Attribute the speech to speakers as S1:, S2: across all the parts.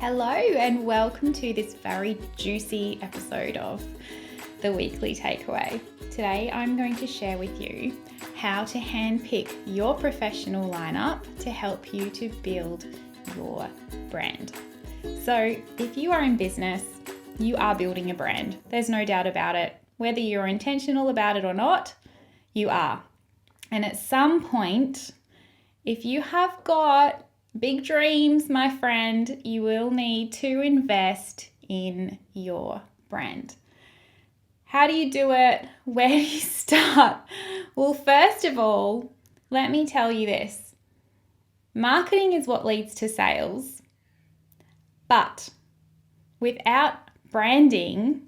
S1: Hello and welcome to this very juicy episode of the Weekly Takeaway. Today I'm going to share with you how to handpick your professional lineup to help you to build your brand. So if you are in business, you are building a brand. There's no doubt about it. Whether you're intentional about it or not, you are. And at some point, if you have got big dreams, my friend, you will need to invest in your brand. How do you do it? Where do you start? Well, first of all, let me tell you this. Marketing is what leads to sales, but without branding,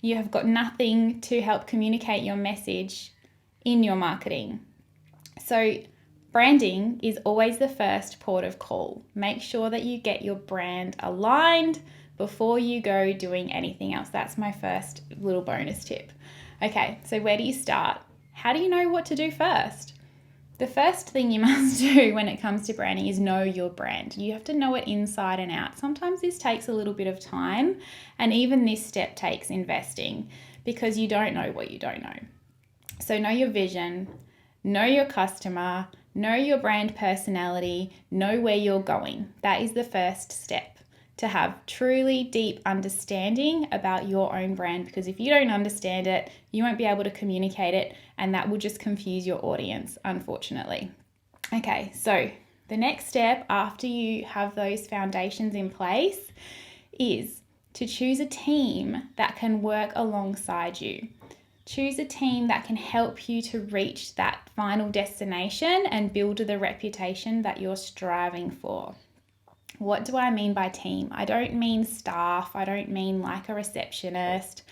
S1: you have got nothing to help communicate your message in your marketing. So branding is always the first port of call. Make sure that you get your brand aligned before you go doing anything else. That's my first little bonus tip. Okay, so where do you start? How do you know what to do first? The first thing you must do when it comes to branding is know your brand. You have to know it inside and out. Sometimes this takes a little bit of time, and even this step takes investing because you don't know what you don't know. So know your vision, know your customer, know your brand personality, know where you're going. That is the first step, to have truly deep understanding about your own brand, because if you don't understand it, you won't be able to communicate it, and that will just confuse your audience, unfortunately. Okay, so the next step after you have those foundations in place is to choose a team that can work alongside you. Choose a team that can help you to reach that final destination and build the reputation that you're striving for. What do I mean by team? I don't mean staff. I don't mean like a receptionist.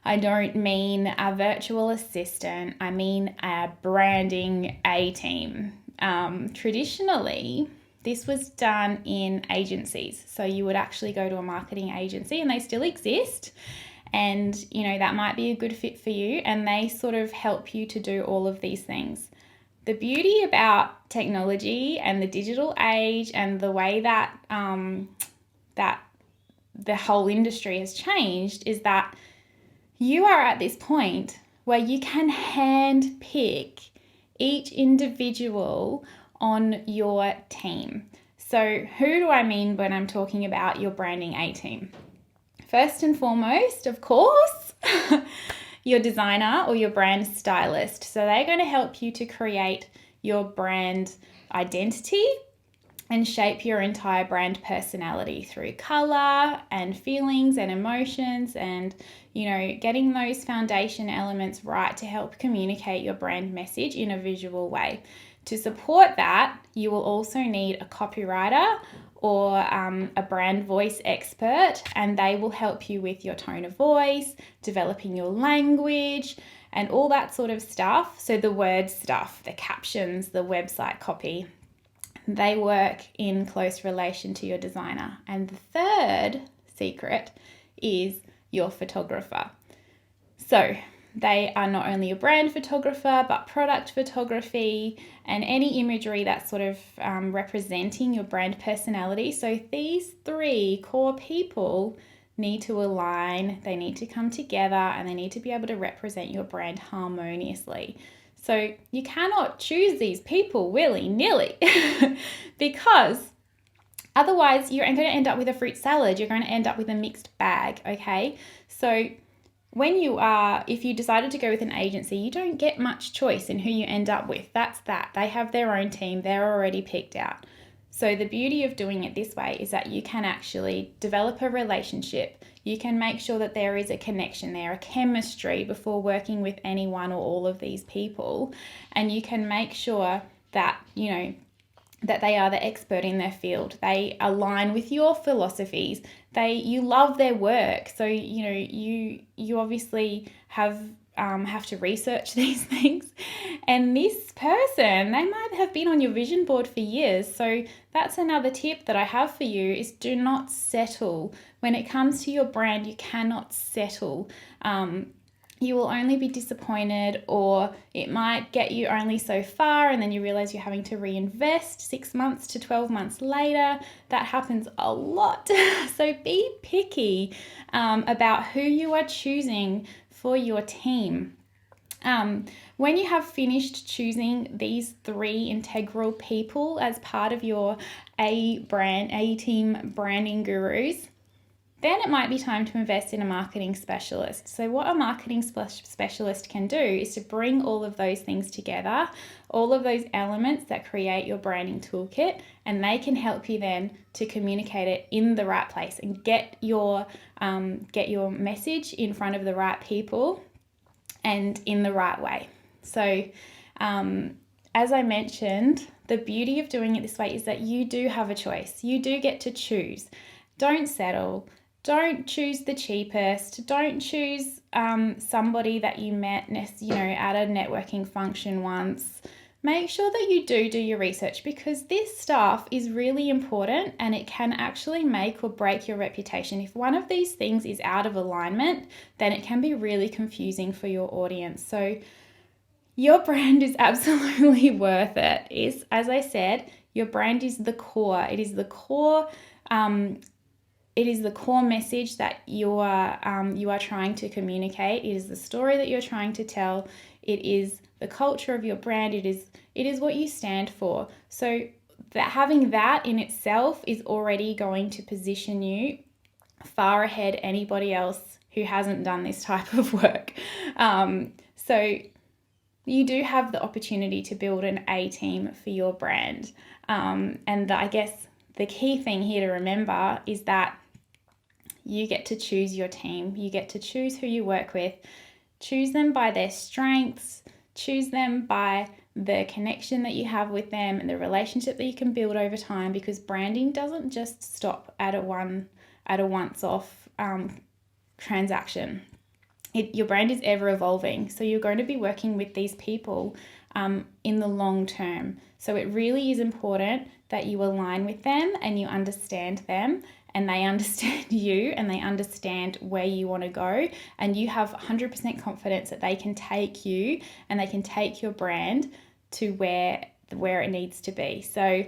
S1: I don't mean a virtual assistant. I mean a branding A-team. Traditionally, this was done in agencies. So you would actually go to a marketing agency, and they still exist. And, that might be a good fit for you, and they sort of help you to do all of these things. The beauty about technology and the digital age and the way that that the whole industry has changed is that you are at this point where you can hand pick each individual on your team. So who do I mean when I'm talking about your branding A-team? First and foremost, of course, your designer or your brand stylist. So they're going to help you to create your brand identity and shape your entire brand personality through color and feelings and emotions and, getting those foundation elements right to help communicate your brand message in a visual way. To support that, you will also need a copywriter or a brand voice expert, and they will help you with your tone of voice, developing your language, and all that sort of stuff. So the word stuff, the captions, the website copy, they work in close relation to your designer. And the third secret is your photographer. So they are not only a brand photographer, but product photography and any imagery that's sort of representing your brand personality. So these three core people need to align, they need to come together, and they need to be able to represent your brand harmoniously. So you cannot choose these people willy-nilly because otherwise you're going to end up with a fruit salad. You're going to end up with a mixed bag, okay? So if you decided to go with an agency, you don't get much choice in who you end up with. That's that. They have their own team. They're already picked out. So the beauty of doing it this way is that you can actually develop a relationship. You can make sure that there is a connection there, a chemistry before working with any one or all of these people. And you can make sure that, that they are the expert in their field. They align with your philosophies. You love their work. So, you obviously have to research these things. And this person, they might have been on your vision board for years. So that's another tip that I have for you is do not settle. When it comes to your brand, you cannot settle. you will only be disappointed, or it might get you only so far and then you realize you're having to reinvest 6 months to 12 months later. That happens a lot. So be picky about who you are choosing for your team. When you have finished choosing these 3 integral people as part of your A-team branding gurus, then it might be time to invest in a marketing specialist. So what a marketing specialist can do is to bring all of those things together, all of those elements that create your branding toolkit, and they can help you then to communicate it in the right place and get your message in front of the right people and in the right way. So as I mentioned, the beauty of doing it this way is that you do have a choice. You do get to choose. Don't settle. Don't choose the cheapest. Don't choose somebody that you met, at a networking function once. Make sure that you do your research, because this stuff is really important and it can actually make or break your reputation. If one of these things is out of alignment, then it can be really confusing for your audience. So your brand is absolutely worth it. As I said, your brand is the core. It is the core. It is the core message that you are trying to communicate. It is the story that you're trying to tell. It is the culture of your brand. It is what you stand for. So that having that in itself is already going to position you far ahead anybody else who hasn't done this type of work. So you do have the opportunity to build an A team for your brand. I guess the key thing here to remember is that you get to choose your team. You get to choose who you work with. Choose them by their strengths. Choose them by the connection that you have with them and the relationship that you can build over time, because branding doesn't just stop at a once-off transaction. Your brand is ever evolving. So you're going to be working with these people in the long term. So it really is important that you align with them and you understand them, and they understand you, and they understand where you want to go, and you have 100% confidence that they can take you and they can take your brand to where it needs to be. So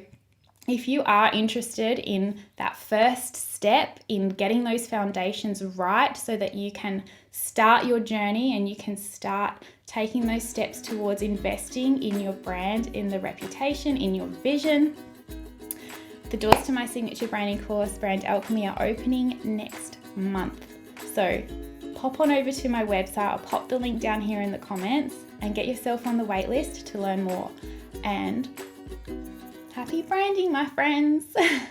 S1: if you are interested in that first step in getting those foundations right so that you can start your journey and you can start taking those steps towards investing in your brand, in the reputation, in your vision, the doors to my signature branding course, Brand Alchemy, are opening next month. So pop on over to my website. I'll pop the link down here in the comments and get yourself on the waitlist to learn more. And happy branding, my friends.